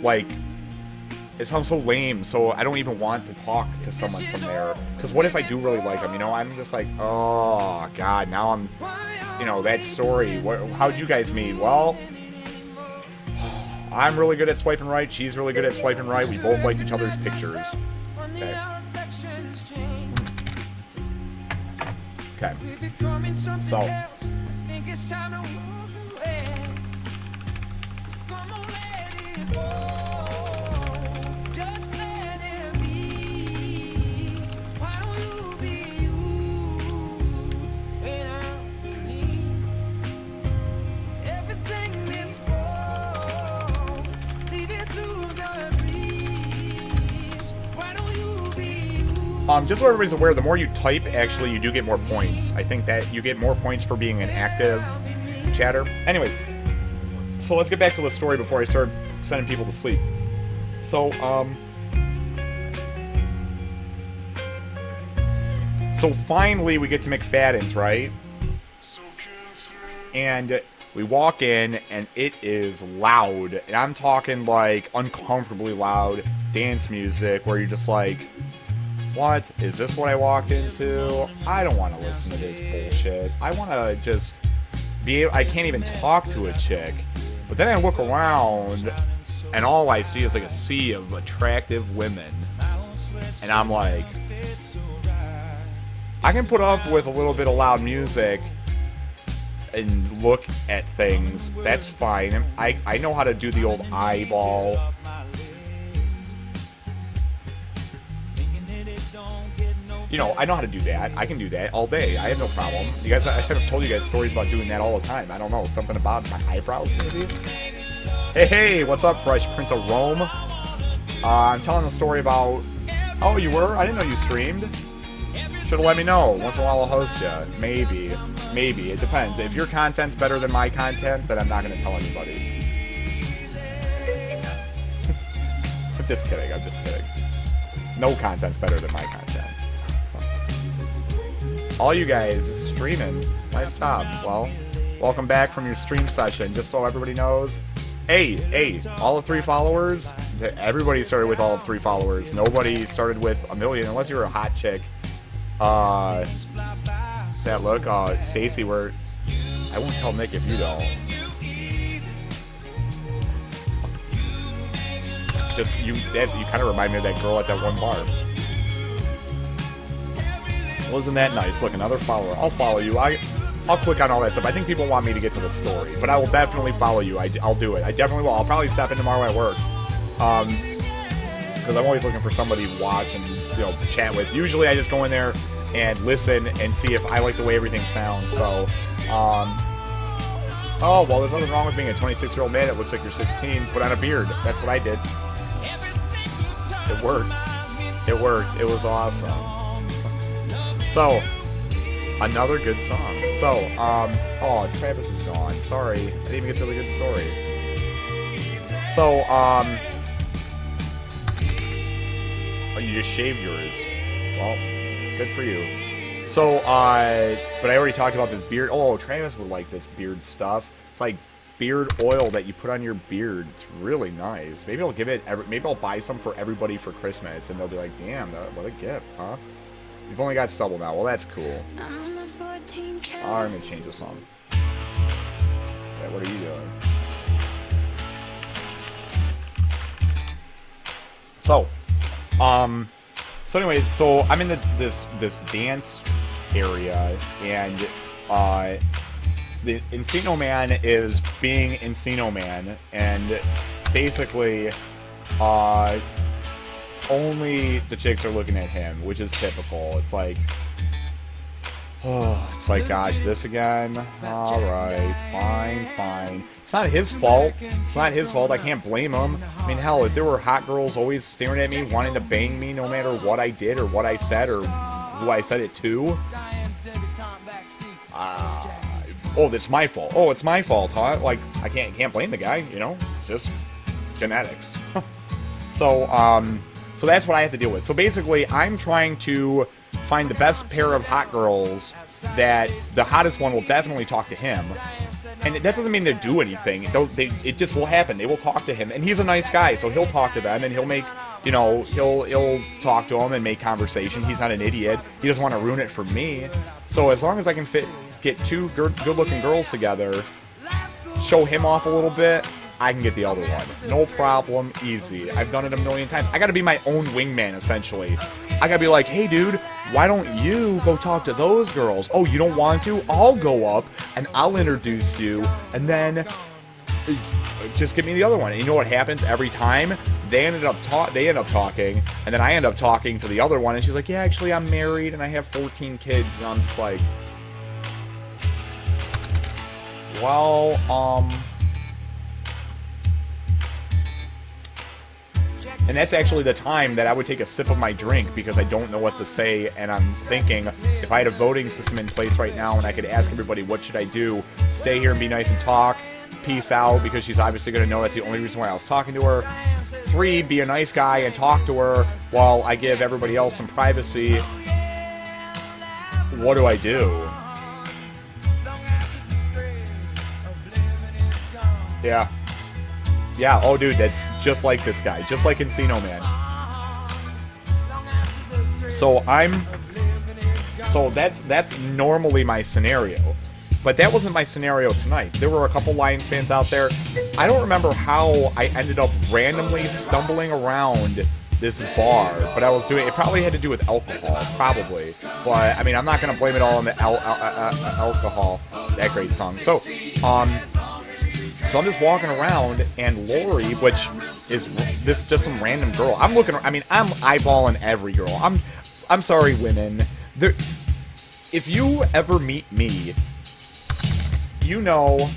like, it sounds so lame, so I don't even want to talk to someone from there. Because what if I do really like them, you know? I'm just like, oh, God, now I'm, you know, that story. How'd you guys meet? Well, I'm really good at swiping right. She's really good at swiping right. We both liked each other's pictures. Okay. Okay. So. Just so everybody's aware, the more you type, actually, you do get more points. I think that you get more points for being an active chatter. Anyways, so let's get back to the story before I start sending people to sleep. So, so finally we get to McFadden's, right? And we walk in, and it is loud. And I'm talking, like, uncomfortably loud dance music, where you're just like, what? Is this what I walked into? I don't want to listen to this bullshit. I want to just be... I can't even talk to a chick. But then I look around, and all I see is like a sea of attractive women. And I'm like, I can put up with a little bit of loud music and look at things. That's fine. I know how to do the old eyeball. You know, I know how to do that. I can do that all day. I have no problem. You guys, I have told you guys stories about doing that all the time. I don't know, something about my eyebrows, maybe? Hey, what's up, Fresh Prince of Rome? I'm telling a story about... Oh, you were? I didn't know you streamed. Should've let me know. Once in a while I'll host you. Maybe. Maybe. It depends. If your content's better than my content, then I'm not gonna tell anybody. I'm just kidding. I'm just kidding. No content's better than my content. All you guys is streaming. Nice job. Well, welcome back from your stream session. Just so everybody knows. Hey, all of 3 followers. Everybody started with all of 3 followers. Nobody started with a million, unless you were a hot chick. That look. Stacy, I won't tell Nick if you don't. Just you kind of remind me of that girl at that one bar. Wasn't that nice? Look, another follower. I'll follow you. I'll click on all that stuff. I think people want me to get to the story, but I will definitely follow you. I'll do it. I definitely will. I'll probably stop in tomorrow at work. Because I'm always looking for somebody to watch and, you know, chat with. Usually I just go in there and listen and see if I like the way everything sounds. So, oh, well, there's nothing wrong with being a 26-year-old man. It looks like you're 16. Put on a beard. That's what I did. It worked. It worked. It was awesome. So, another good song. So, oh, Travis is gone. Sorry. I didn't even get to the good story. So, oh, you just shaved yours. Well, good for you. So, but I already talked about this beard. Oh, Travis would like this beard stuff. It's like beard oil that you put on your beard. It's really nice. Maybe I'll give it, maybe I'll buy some for everybody for Christmas, and they'll be like, damn, what a gift, huh? You've only got stubble now. Well, that's cool. I'm gonna change the song. Yeah, what are you doing? So, so anyway, so I'm in this dance area, and the Encino Man is being Encino Man, and basically, only the chicks are looking at him, which is typical. It's like, oh, it's like, gosh, this again? Alright, fine. It's not his fault. It's not his fault. I can't blame him. I mean, hell, if there were hot girls always staring at me, wanting to bang me no matter what I did or what I said or who I said it to. Oh, that's my fault. Oh, it's my fault, huh? Like, I can't blame the guy, you know? It's just genetics. So that's what I have to deal with. So basically, I'm trying to find the best pair of hot girls that the hottest one will definitely talk to him. And that doesn't mean they do anything. It just will happen. They will talk to him, and he's a nice guy, so he'll talk to them, and he'll make, you know, he'll talk to them and make conversation. He's not an idiot. He doesn't want to ruin it for me. So as long as I can get two good-looking girls together, show him off a little bit, I can get the other one. No problem, easy. I've done it a million times. I gotta be my own wingman, essentially. I gotta be like, hey, dude, why don't you go talk to those girls? Oh, you don't want to? I'll go up, and I'll introduce you, and then just give me the other one. And you know what happens every time? They end up talking, and then I end up talking to the other one, and she's like, yeah, actually, I'm married, and I have 14 kids, and I'm just like, well, And that's actually the time that I would take a sip of my drink because I don't know what to say, and I'm thinking, if I had a voting system in place right now and I could ask everybody, what should I do? Stay here and be nice and talk, peace out, because she's obviously going to know that's the only reason why I was talking to her. 3, be a nice guy and talk to her while I give everybody else some privacy. What do I do? Yeah. Yeah, oh dude, that's just like this guy. Just like Encino Man. So that's normally my scenario. But that wasn't my scenario tonight. There were a couple Lions fans out there. I don't remember how I ended up randomly stumbling around this bar, but I was doing it. Probably had to do with alcohol, probably. But I mean, I'm not gonna blame it all on the alcohol. That great song. So I'm just walking around, and Lori, which is this just some random girl. I'm eyeballing every girl. I'm sorry, women. If you ever meet me, you know.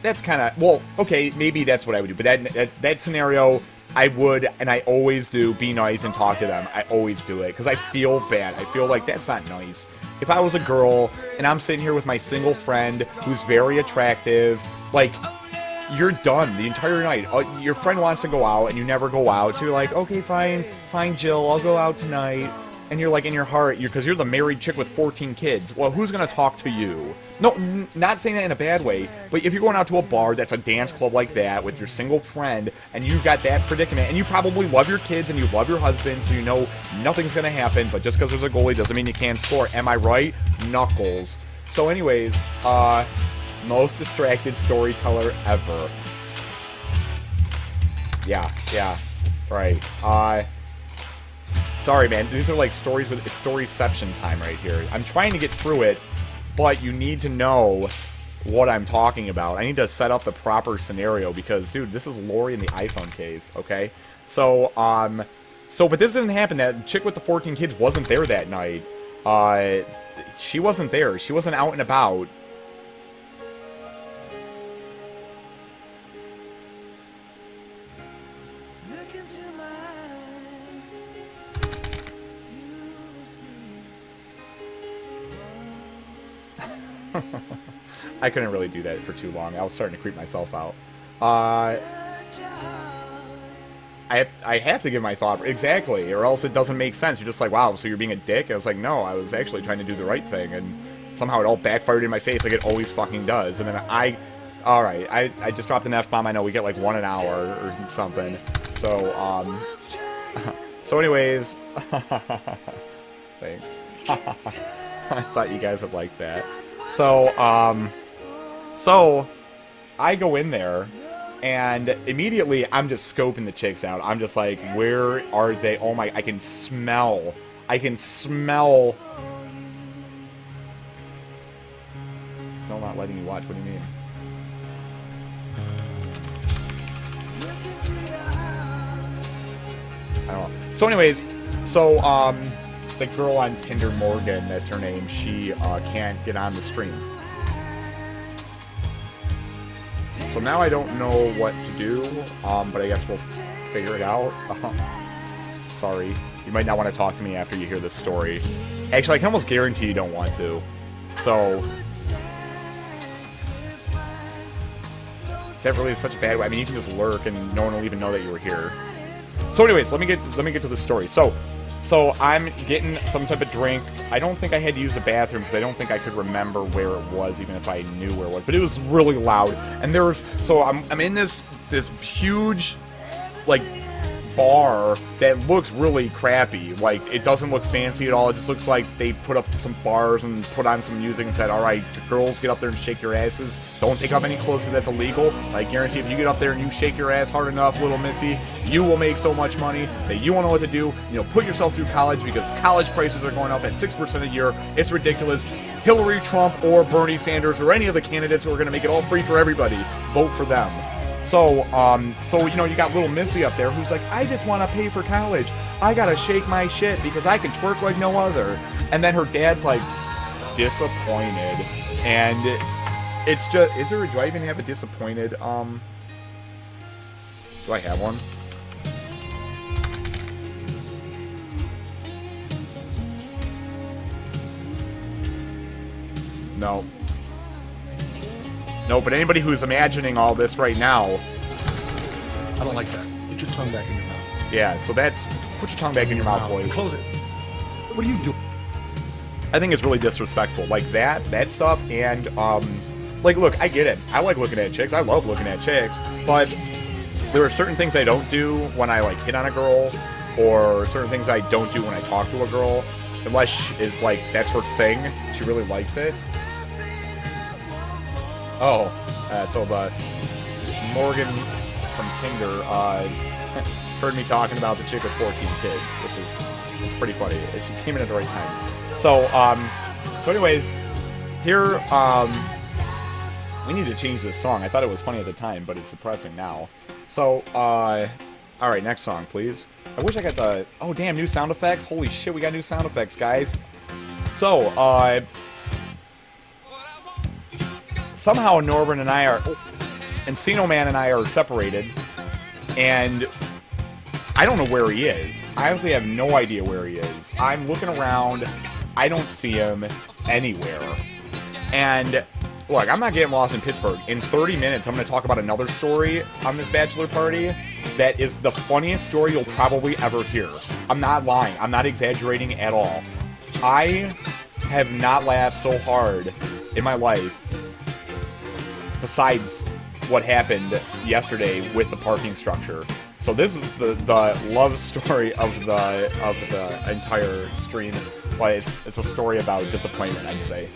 That's kind of, well, okay, maybe that's what I would do. But that scenario, I would, and I always do, be nice and talk to them. I always do it, because I feel bad. I feel like that's not nice. If I was a girl, and I'm sitting here with my single friend, who's very attractive, like, you're done the entire night. Your friend wants to go out, and you never go out, so you're like, okay, fine, Jill, I'll go out tonight. And you're like, in your heart, because you're the married chick with 14 kids. Well, who's going to talk to you? No, not saying that in a bad way, but if you're going out to a bar that's a dance club like that with your single friend, and you've got that predicament, and you probably love your kids and you love your husband, so you know nothing's going to happen, but just because there's a goalie doesn't mean you can't score. Am I right? Knuckles. So anyways, most distracted storyteller ever. Yeah, right. Sorry, man. These are like stories with storyception time right here. I'm trying to get through it, but you need to know what I'm talking about. I need to set up the proper scenario because, dude, this is Lori in the iPhone case, okay? So, but this didn't happen. That chick with the 14 kids wasn't there that night. She wasn't there. She wasn't out and about. I couldn't really do that for too long. I was starting to creep myself out. I have to give my thought exactly, or else it doesn't make sense. You're just like, wow, so you're being a dick? I was like, no, I was actually trying to do the right thing, and somehow it all backfired in my face like it always fucking does. And then alright, I just dropped an F-bomb. I know we get like 1 an hour or something. So, so anyways, thanks. I thought you guys would like that. So I go in there, and immediately I'm just scoping the chicks out. I'm just like, where are they? Oh my, I can smell. Still not letting you watch, what do you mean? I don't know. So anyways, the girl on Tinder, Morgan, that's her name, she can't get on the stream. So now I don't know what to do, but I guess we'll figure it out. Sorry. You might not want to talk to me after you hear this story. Actually, I can almost guarantee you don't want to. So, is that really such a bad way? I mean, you can just lurk and no one will even know that you were here. So anyways, let me get to the story. So So I'm getting some type of drink. I don't think I had to use the bathroom because I don't think I could remember where it was, even if I knew where it was. But it was really loud. And so I'm in this huge, like, bar that looks really crappy. Like, it doesn't look fancy at all. It just looks like they put up some bars and put on some music and said, all right, girls, get up there and shake your asses. Don't take off any clothes because that's illegal. I guarantee if you get up there and you shake your ass hard enough, little missy, you will make so much money that you won't know what to do. You know, put yourself through college because college prices are going up at 6% a year. It's ridiculous. Hillary, Trump, or Bernie Sanders, or any of the candidates who are going to make it all free for everybody, vote for them. So, you know, you got little Missy up there who's like, I just want to pay for college. I got to shake my shit because I can twerk like no other. And then her dad's like, disappointed. And it's just, do I even have a disappointed, do I have one? No. No, but anybody who's imagining all this right now... I don't like that. Put your tongue back in your mouth. Yeah, so that's... Put your tongue back in your mouth, boys. Close it. What are you doing? I think it's really disrespectful. Like, that stuff, and, like, look, I get it. I like looking at chicks. I love looking at chicks. But there are certain things I don't do when I, like, hit on a girl, or certain things I don't do when I talk to a girl, unless it's, like, that's her thing. She really likes it. Oh, so the Morgan from Tinder heard me talking about the chick with 14 kids, which is pretty funny. She came in at the right time. So anyways, here, we need to change this song. I thought it was funny at the time, but it's depressing now. So, alright, next song, please. I wish I got the... Oh, damn, new sound effects? Holy shit, we got new sound effects, guys. So, somehow Norbert and I are... Encino Man and I are separated, and I don't know where he is. I honestly have no idea where he is. I'm looking around. I don't see him anywhere. And, look, I'm not getting lost in Pittsburgh. In 30 minutes, I'm going to talk about another story on this bachelor party that is the funniest story you'll probably ever hear. I'm not lying. I'm not exaggerating at all. I have not laughed so hard in my life besides what happened yesterday with the parking structure. So this is the love story of the entire stream. But it's a story about disappointment, I'd say.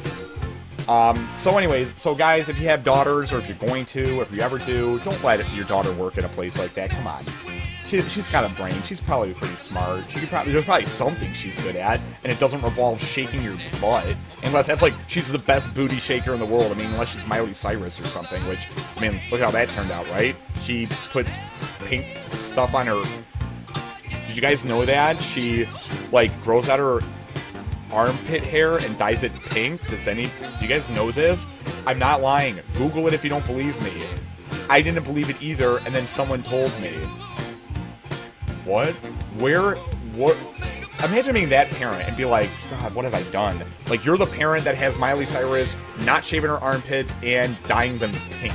So anyways, so guys, if you have daughters, or if you're going to, or if you ever do, don't let your daughter work at a place like that. Come on. She's got a brain. She's probably pretty smart. There's probably something she's good at, and it doesn't revolve shaking your butt. Unless that's like, she's the best booty shaker in the world. I mean, unless she's Miley Cyrus or something, which, I mean, look how that turned out, right? She puts pink stuff on her... Did you guys know that? She, like, grows out her armpit hair and dyes it pink. Do you guys know this? I'm not lying. Google it if you don't believe me. I didn't believe it either, and then someone told me. What? What? Imagine being that parent and be like, God, what have I done? Like, you're the parent that has Miley Cyrus not shaving her armpits and dyeing them pink.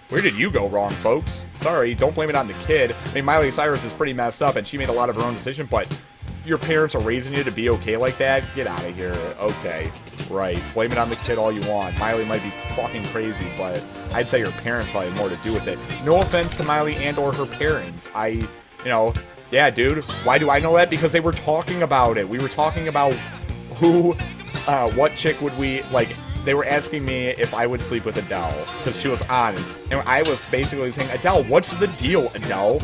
Where did you go wrong, folks? Sorry, don't blame it on the kid. I mean, Miley Cyrus is pretty messed up, and she made a lot of her own decision, but your parents are raising you to be okay like that? Get out of here. Okay, right. Blame it on the kid all you want. Miley might be fucking crazy, but I'd say her parents probably have more to do with it. No offense to Miley and or her parents. Yeah, dude. Why do I know that? Because they were talking about it. We were talking about what chick would we, like, they were asking me if I would sleep with Adele, because she was on. And I was basically saying, Adele, what's the deal, Adele?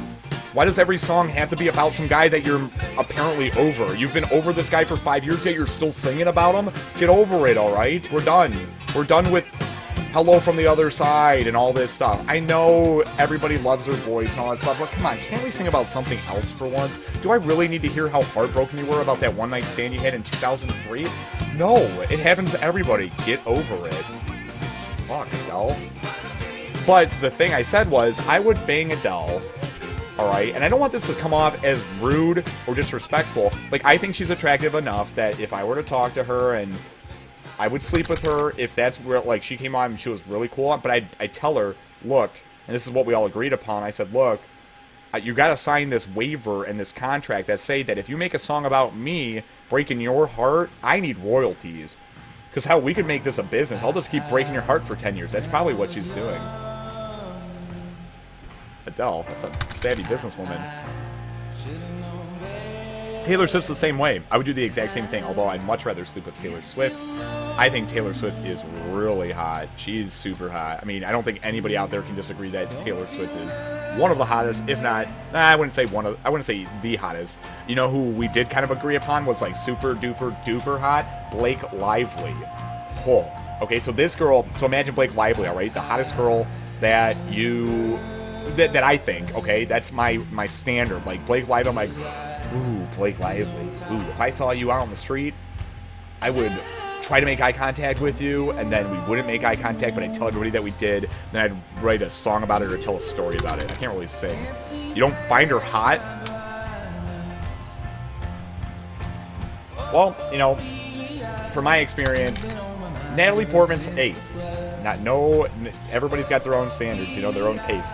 Why does every song have to be about some guy that you're apparently over? You've been over this guy for 5 years, yet you're still singing about him? Get over it, alright? We're done. We're done with Hello from the Other Side and all this stuff. I know everybody loves her voice and all that stuff, but come on, can't we sing about something else for once? Do I really need to hear how heartbroken you were about that one-night stand you had in 2003? No, it happens to everybody. Get over it. Fuck, Adele. But the thing I said was, I would bang Adele. Alright, and I don't want this to come off as rude or disrespectful. Like, I think she's attractive enough that if I were to talk to her and I would sleep with her, if that's where, like, she came on and she was really cool, but I'd tell her, look, and this is what we all agreed upon, I said, look, you got to sign this waiver and this contract that say that if you make a song about me breaking your heart, I need royalties. Because how we could make this a business. I'll just keep breaking your heart for 10 years. That's probably what she's doing. Adele, that's a savvy businesswoman. Taylor Swift's the same way. I would do the exact same thing, although I'd much rather sleep with Taylor Swift. I think Taylor Swift is really hot. She's super hot. I mean, I don't think anybody out there can disagree that Taylor Swift is one of the hottest, if not, I wouldn't say I wouldn't say the hottest. You know who we did kind of agree upon was like super duper duper hot? Blake Lively. Oh, okay, so this girl, so imagine Blake Lively, all right? The hottest girl that that I think, okay? That's my standard. Like Blake Lively, I'm like, ooh, Blake Lively. Ooh, if I saw you out on the street, I would try to make eye contact with you, and then we wouldn't make eye contact, but I'd tell everybody that we did, then I'd write a song about it or tell a story about it. I can't really sing. You don't find her hot? Well, you know, from my experience, Natalie Portman's 8. Everybody's got their own standards, you know, their own taste.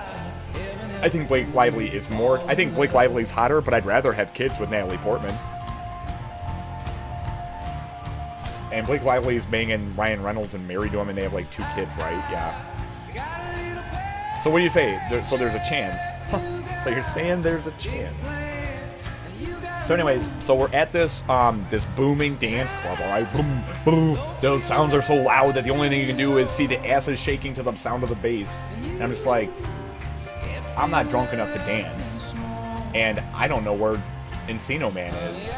I think Blake Lively is more. I think Blake Lively's hotter, but I'd rather have kids with Natalie Portman. And Blake Lively's banging Ryan Reynolds and married to him, and they have like 2 kids, right? Yeah. So what do you say? So there's a chance. So you're saying there's a chance. So anyways, so we're at this this booming dance club, all right? Boom, boom. Those sounds are so loud that the only thing you can do is see the asses shaking to the sound of the bass. And I'm just like, I'm not drunk enough to dance, and I don't know where Encino Man is.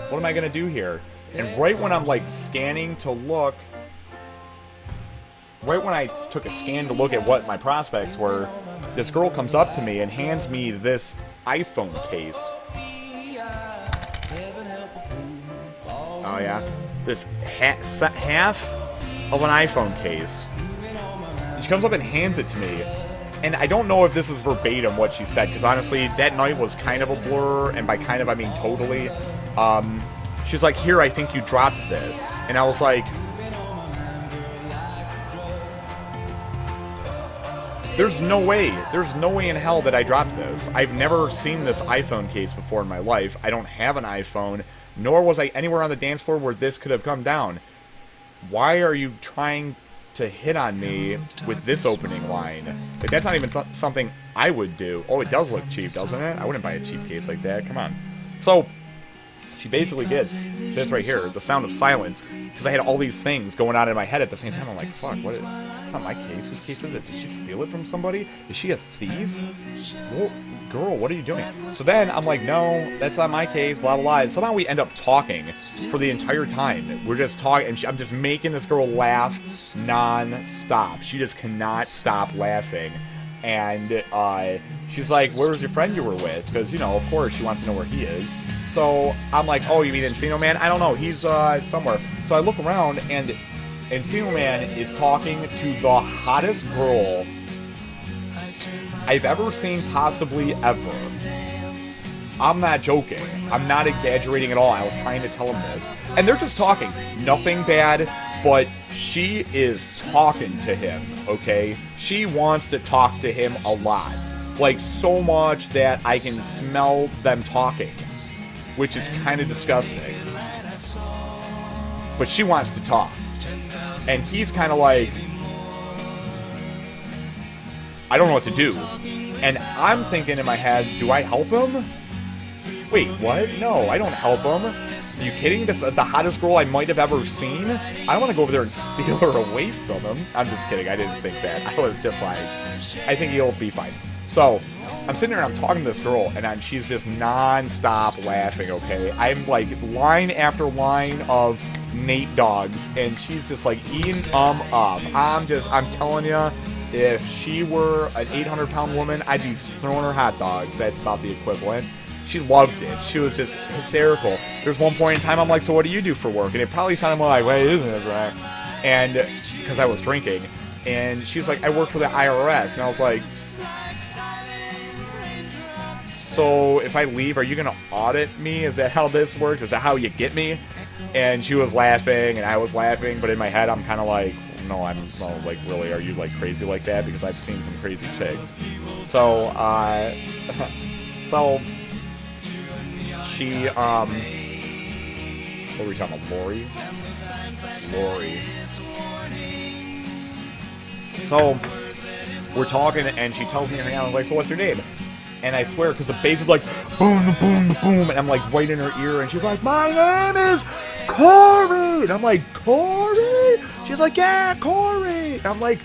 What am I gonna do here? And right when I'm like scanning to look, right when I took a scan to look at what my prospects were, this girl comes up to me and hands me this iPhone case. Oh yeah, this half of an iPhone case. And she comes up and hands it to me. And I don't know if this is verbatim what she said, because honestly, that night was kind of a blur, and by kind of, I mean totally. She's like, here, I think you dropped this. And I was like, there's no way in hell that I dropped this. I've never seen this iPhone case before in my life. I don't have an iPhone, nor was I anywhere on the dance floor where this could have come down. Why are you trying to hit on me with this opening line? Like, that's not even something I would do. Oh, it does look cheap, doesn't it? I wouldn't buy a cheap case like that. Come on. So she basically gets this right here, the sound of silence, because I had all these things going on in my head at the same time. I'm like, fuck, what? It's not my case. Whose case is it? Did she steal it from somebody? Is she a thief? Well, girl, what are you doing? So then I'm like, no, that's not my case, blah, blah, blah. And somehow we end up talking for the entire time. We're just talking, and I'm just making this girl laugh non-stop. She just cannot stop laughing. And she's like, where's your friend you were with? Because, you know, of course she wants to know where he is. So I'm like, oh, you mean Encino Man? I don't know. He's somewhere. So I look around, and Encino Man is talking to the hottest girl I've ever seen, possibly ever. I'm not joking. I'm not exaggerating at all. I was trying to tell him this. And they're just talking. Nothing bad, but she is talking to him, okay? She wants to talk to him a lot. Like, so much that I can smell them talking, which is kind of disgusting. But she wants to talk. And he's kind of like, I don't know what to do. And I'm thinking in my head, do I help him? Wait, what? No, I don't help him. Are you kidding? This the hottest girl I might have ever seen? I don't want to go over there and steal her away from him. I'm just kidding. I didn't think that. I was just like, I think he'll be fine. So I'm sitting there and I'm talking to this girl, and she's just non-stop laughing, okay? I'm like line after line of Nate dogs, and she's just like eating up. I'm telling you, if she were an 800-pound woman, I'd be throwing her hot dogs. That's about the equivalent. She loved it. She was just hysterical. There's one point in time I'm like, so what do you do for work? And it probably sounded like, wait, isn't it right? And because I was drinking, and she was like, I work for the IRS. And I was like, so if I leave, are you going to audit me? Is that how this works? Is that how you get me? And she was laughing, and I was laughing, but in my head, I'm kind of like, no, like, really, are you, like, crazy like that? Because I've seen some crazy chicks. So, so, she, what were we talking about, Lori? Lori. So, we're talking, and she tells me her name, I was like, so what's your name? And I swear, because the bass is like, boom, boom, boom, and I'm like right in her ear, and she's like, my name is Corey! And I'm like, Corey? She's like, yeah, Corey! And I'm like,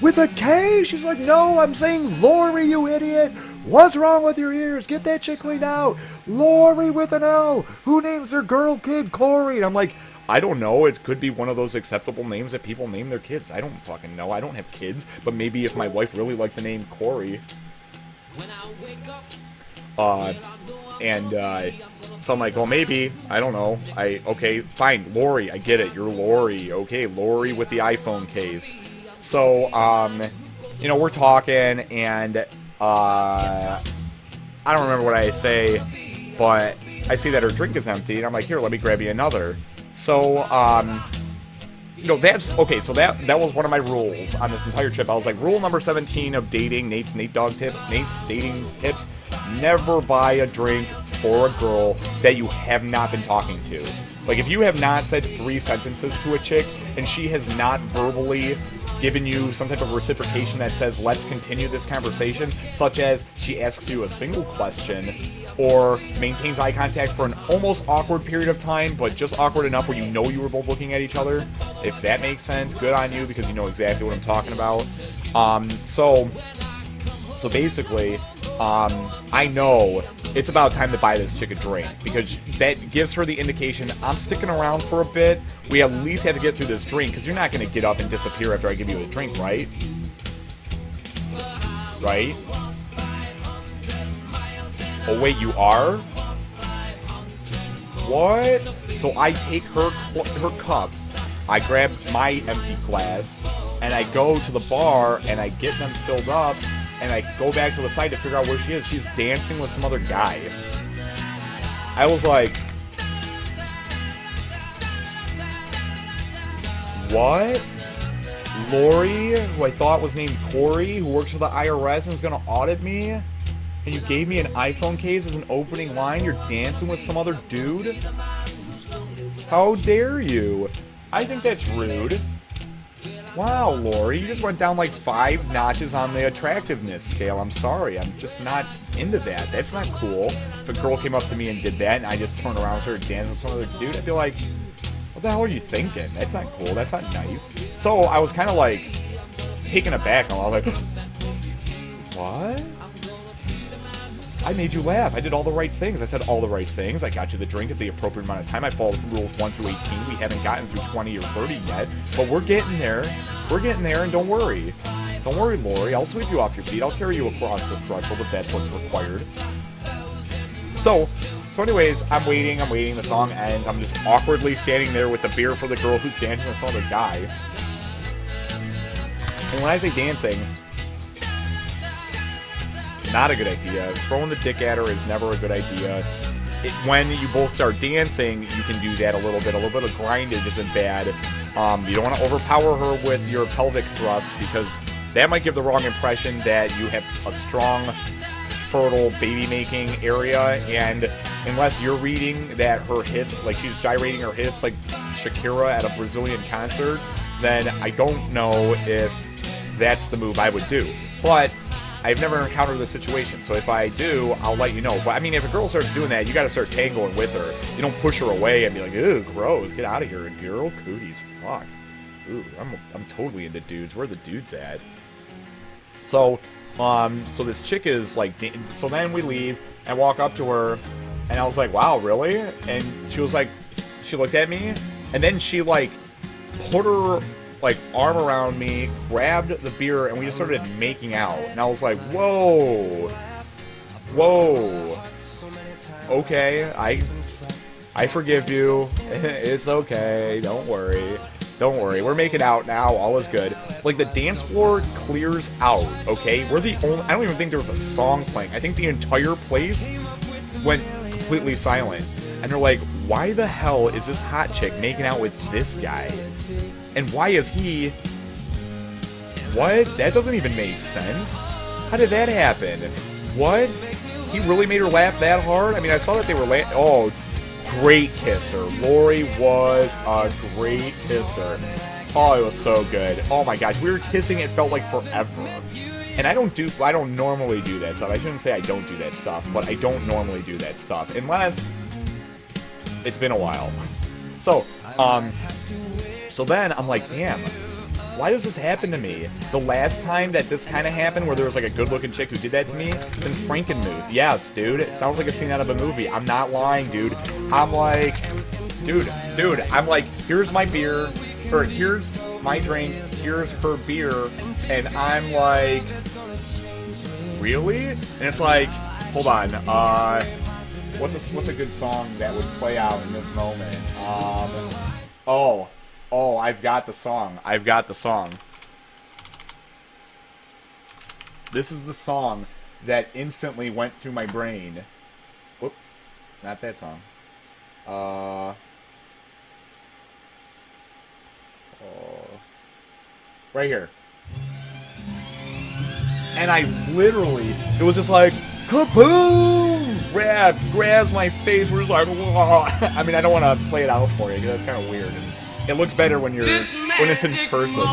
with a K? She's like, no, I'm saying Lori, you idiot! What's wrong with your ears? Get that shit cleaned out! Lori with an L! Who names their girl kid Corey? And I'm like, I don't know, it could be one of those acceptable names that people name their kids. I don't fucking know, I don't have kids, but maybe if my wife really liked the name Corey. So I'm like, well, maybe, I don't know, okay, fine, Lori, I get it, you're Lori, okay, Lori with the iPhone case. So, you know, we're talking, and, I don't remember what I say, but I see that her drink is empty, and I'm like, here, let me grab you another. So, you know, that's, okay, so that was one of my rules on this entire trip. I was like, rule number 17 of dating, Nate's dating tips, never buy a drink for a girl that you have not been talking to. Like, if you have not said 3 sentences to a chick, and she has not verbally given you some type of reciprocation that says, let's continue this conversation, such as she asks you a single question, or maintains eye contact for an almost awkward period of time, but just awkward enough where you know you were both looking at each other. If that makes sense, good on you, because you know exactly what I'm talking about. So basically, I know it's about time to buy this chick a drink, because that gives her the indication I'm sticking around for a bit. We at least have to get through this drink, because you're not going to get up and disappear after I give you a drink, right? Right? Oh wait, you are? What? So I take her cup, I grab my empty glass, and I go to the bar, and I get them filled up, and I go back to the side to figure out where she is. She's dancing with some other guy. I was like, what? Lori, who I thought was named Corey, who works for the IRS and is going to audit me? And you gave me an iPhone case as an opening line? You're dancing with some other dude? How dare you? I think that's rude. Wow, Lori, you just went down like 5 notches on the attractiveness scale. I'm sorry, I'm just not into that. That's not cool. If a girl came up to me and did that, and I just turned around and started dancing with some other dude, I'd be like, what the hell are you thinking? That's not cool, that's not nice. So I was kind of like, taken aback, and I was like, what? I made you laugh. I did all the right things. I said all the right things. I got you the drink at the appropriate amount of time. I followed rules 1 through 18. We haven't gotten through 20 or 30 yet, but we're getting there. We're getting there, and don't worry. Don't worry, Lori. I'll sweep you off your feet. I'll carry you across the threshold if that's what's required. So anyways, I'm waiting. The song ends. I'm just awkwardly standing there with the beer for the girl who's dancing with some other guy. And when I say dancing, not a good idea. Throwing the dick at her is never a good idea. When you both start dancing, you can do that a little bit. A little bit of grindage isn't bad. You don't want to overpower her with your pelvic thrust, because that might give the wrong impression that you have a strong, fertile baby-making area, and unless you're reading that her hips, like she's gyrating her hips like Shakira at a Brazilian concert, then I don't know if that's the move I would do. But I've never encountered this situation, so if I do, I'll let you know. But I mean, if a girl starts doing that, you gotta start tangoing with her. You don't push her away and be like, "Ew, gross, get out of here, girl, cooties, fuck." Ooh, I'm totally into dudes. Where are the dudes at? So this chick is like, so then we leave and walk up to her, and I was like, "Wow, really?" And she was like, she looked at me, and then she like put her like arm around me, grabbed the beer, and we just started making out. And I was like, whoa, okay, I forgive you. It's okay, don't worry, we're making out now, all is good. Like, the dance floor clears out, okay? We're the only, I don't even think there was a song playing. I think the entire place went completely silent. And they're like, why the hell is this hot chick making out with this guy? And why is he... What? That doesn't even make sense. How did that happen? What? He really made her laugh that hard? I mean, I saw that they were oh, great kisser. Lori was a great kisser. Oh, it was so good. Oh my gosh, we were kissing, it felt like forever. And I don't normally do that stuff. I shouldn't say I don't do that stuff, but I don't normally do that stuff. Unless it's been a while. So, so then I'm like, damn, why does this happen to me? The last time that this kind of happened, where there was like a good-looking chick who did that to me, it's in Frankenmuth. Yes, dude, it sounds like a scene out of a movie. I'm not lying, dude. I'm like, dude, I'm like, here's my beer, or here's my drink, here's her beer, and I'm like, really? And it's like, hold on, what's a good song that would play out in this moment? Oh, I've got the song. This is the song that instantly went through my brain. Whoop, not that song. Right here. And I literally, it was just like, kaboom! Grabs my face. We're just like, whoa. I mean, I don't want to play it out for you because that's kind of weird. And it looks better when it's in person.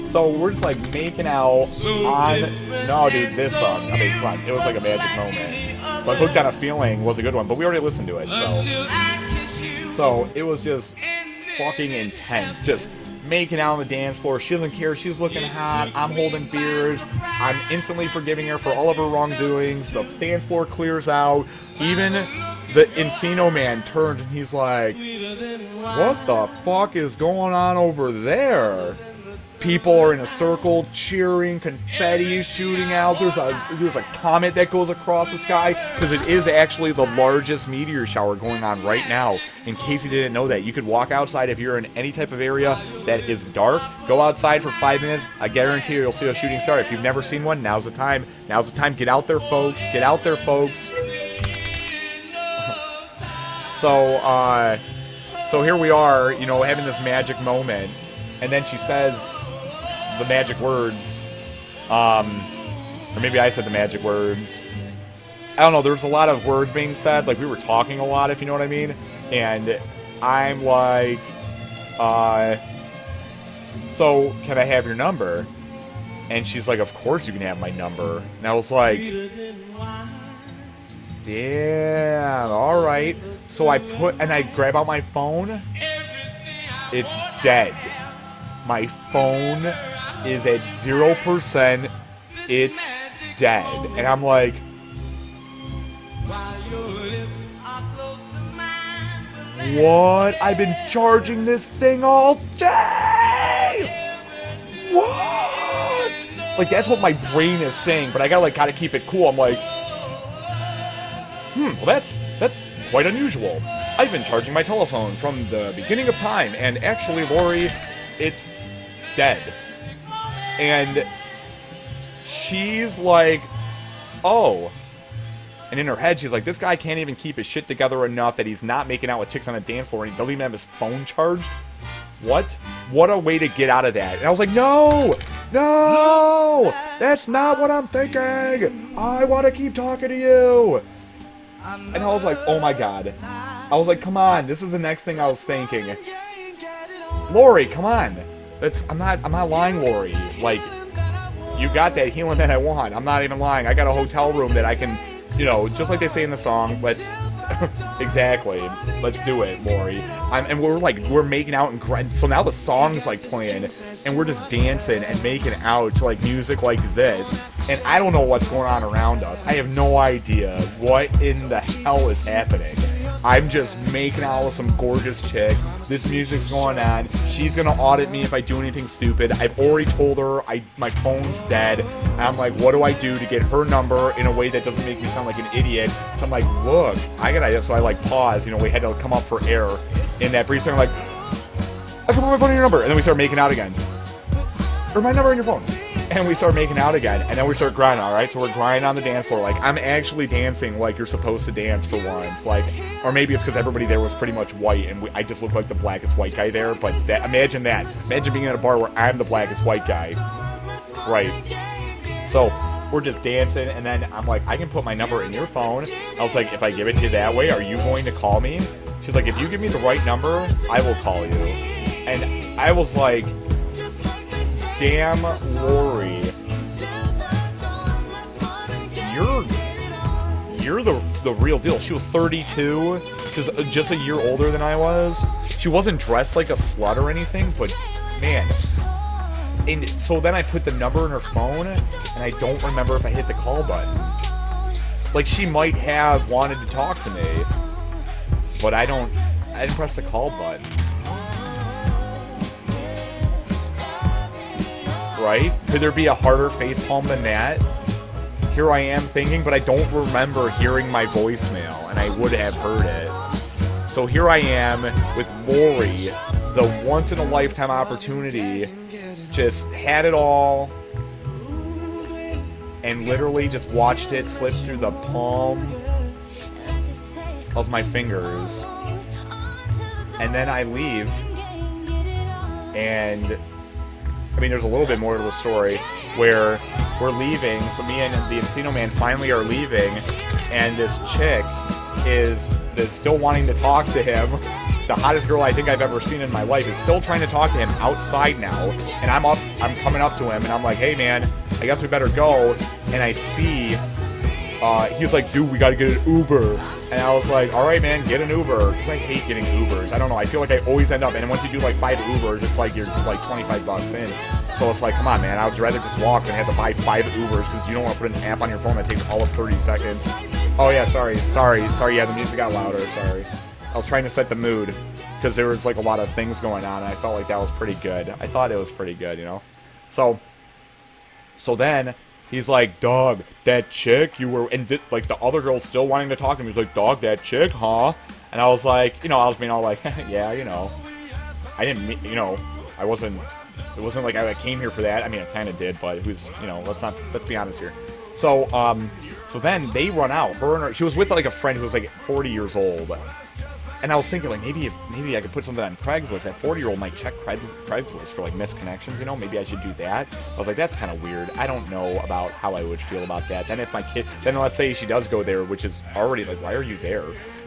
So we're just like making out on, no dude, this song. I mean, come on, it was like a magic moment. But Hooked on a Feeling was a good one, but we already listened to it, so it was just fucking intense. Just making out on the dance floor. She doesn't care. She's looking hot. I'm holding beers. I'm instantly forgiving her for all of her wrongdoings. The dance floor clears out. Even the Encino man turned and he's like, what the fuck is going on over there? People are in a circle cheering, confetti is shooting out. There's a comet that goes across the sky because it is actually the largest meteor shower going on right now. In case you didn't know that, you could walk outside if you're in any type of area that is dark. Go outside for 5 minutes. I guarantee you'll see a shooting star. If you've never seen one, now's the time. Now's the time. Get out there, folks. Get out there, folks. So here we are, you know, having this magic moment, and then she says the magic words, or maybe I said the magic words. I don't know, there was a lot of words being said, like we were talking a lot, if you know what I mean, and I'm like, so can I have your number? And she's like, of course you can have my number. And I was like, damn, alright. So I grab out my phone, it's dead. My phone is at 0%, it's dead. And I'm like, what? I've been charging this thing all day! What? Like, that's what my brain is saying, but I gotta keep it cool. I'm like, well that's quite unusual. I've been charging my telephone from the beginning of time, and actually, Lori, it's dead. And she's like, oh. And in her head, she's like, this guy can't even keep his shit together enough that he's not making out with chicks on a dance floor and he doesn't even have his phone charged? What? What a way to get out of that. And I was like, no! No! That's not what I'm thinking! I want to keep talking to you! And I was like, oh my god. I was like, come on, this is the next thing I was thinking. Lori, come on. I'm not lying, Lori. Like, you got that healing that I want. I'm not even lying. I got a hotel room that I can, you know, just like they say in the song, let's exactly, let's do it, Lori. And we're making out, and so now the song's like playing, and we're just dancing and making out to like music like this, and I don't know what's going on around us. I have no idea what in the hell is happening. I'm just making out with some gorgeous chick. This music's going on. She's gonna audit me if I do anything stupid. I've already told her my phone's dead. And I'm like, what do I do to get her number in a way that doesn't make me sound like an idiot? So I'm like, look, so I like pause, you know, we had to come up for air. In that brief second, I'm like, I can put my phone in your number. And then we start making out again. Or my number in your phone. And we start making out again, and then we start grinding, alright? So we're grinding on the dance floor, like, I'm actually dancing like you're supposed to dance for once, like, or maybe it's because everybody there was pretty much white, and I just look like the blackest white guy there, but imagine that. Imagine being at a bar where I'm the blackest white guy. Right. So, we're just dancing, and then I'm like, I can put my number in your phone. I was like, if I give it to you that way, are you going to call me? She's like, if you give me the right number, I will call you. And I was like, damn, Lori, you're the real deal. She was 32. She was just a year older than I was. She wasn't dressed like a slut or anything, but man. And so then I put the number in her phone, and I don't remember if I hit the call button. Like, she might have wanted to talk to me, but I didn't press the call button. Right? Could there be a harder facepalm than that? Here I am thinking, but I don't remember hearing my voicemail, and I would have heard it. So here I am with Lori, the once-in-a-lifetime opportunity, just had it all, and literally just watched it slip through the palm of my fingers. And then I leave, and I mean, there's a little bit more to the story where we're leaving. So me and the Encino Man finally are leaving, and this chick is still wanting to talk to him. The hottest girl I think I've ever seen in my life is still trying to talk to him outside now. And I'm coming up to him, and I'm like, hey man, I guess we better go. And I see, he's like, dude, we gotta get an Uber. And I was like, all right, man, get an Uber. Because I hate getting Ubers. I don't know. I feel like I always end up, and once you do like 5 Ubers, it's like you're like 25 bucks in. So it's like, come on, man. I would rather just walk than have to buy 5 Ubers because you don't want to put an app on your phone that takes all of 30 seconds. Oh yeah, sorry. Yeah, the music got louder. Sorry. I was trying to set the mood because there was like a lot of things going on, and I felt like that was pretty good. I thought it was pretty good, you know. So then he's like, dog, that chick you were, and like the other girl's still wanting to talk to him. He's like, dog, that chick, huh? And I was like, you know, I was being all like, yeah, you know, I didn't, you know, I wasn't. It wasn't like I came here for that. I mean, I kind of did, but who's, you know, let's be honest here. So then they run out. She was with like a friend who was like 40 years old. And I was thinking, like, maybe I could put something on Craigslist. That 40-year-old might check Craigslist for, like, missed connections, you know? Maybe I should do that. I was like, that's kind of weird. I don't know about how I would feel about that. Then if my kid... Then let's say she does go there, which is already, like, why are you there?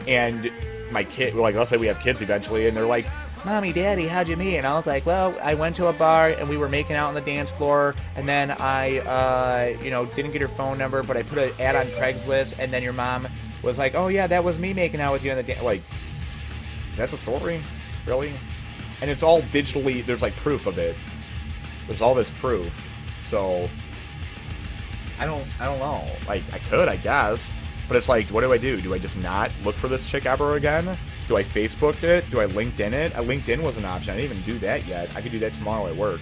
And my kid... Like, let's say we have kids eventually, and they're like, Mommy, Daddy, how'd you meet? And I was like, well, I went to a bar, and we were making out on the dance floor, and then I, you know, didn't get her phone number, but I put an ad on Craigslist, and then your mom was like, oh, yeah, that was me making out with you on the dance... Like... Is that the story? Really? And it's all digitally, there's like proof of it. There's all this proof. So I don't know. Like, I could, I guess. But it's like, what do I do? Do I just not look for this chick ever again? Do I Facebook it? Do I LinkedIn it? LinkedIn was an option. I didn't even do that yet. I could do that tomorrow at work.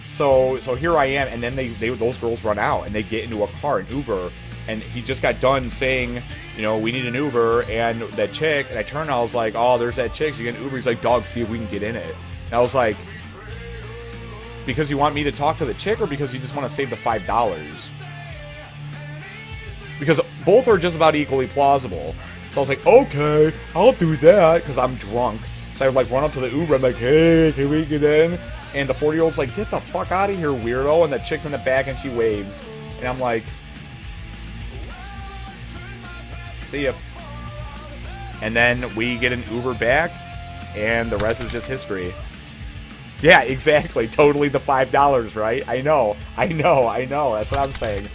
So here I am, and then those girls run out, and they get into a car, an Uber, and he just got done saying, you know, we need an Uber, and that chick, and I turned and I was like, oh, there's that chick, so you get an Uber. He's like, dog, see if we can get in it. And I was like, because you want me to talk to the chick, or because you just want to save the $5? Because both are just about equally plausible. So I was like, okay, I'll do that, because I'm drunk. So I would like run up to the Uber, I'm like, hey, can we get in? And the 40-year-old's like, get the fuck out of here, weirdo. And the chick's in the back and she waves. And I'm like, see ya. And then we get an Uber back, and the rest is just history. Yeah, exactly. Totally the $5, right? I know. That's what I'm saying.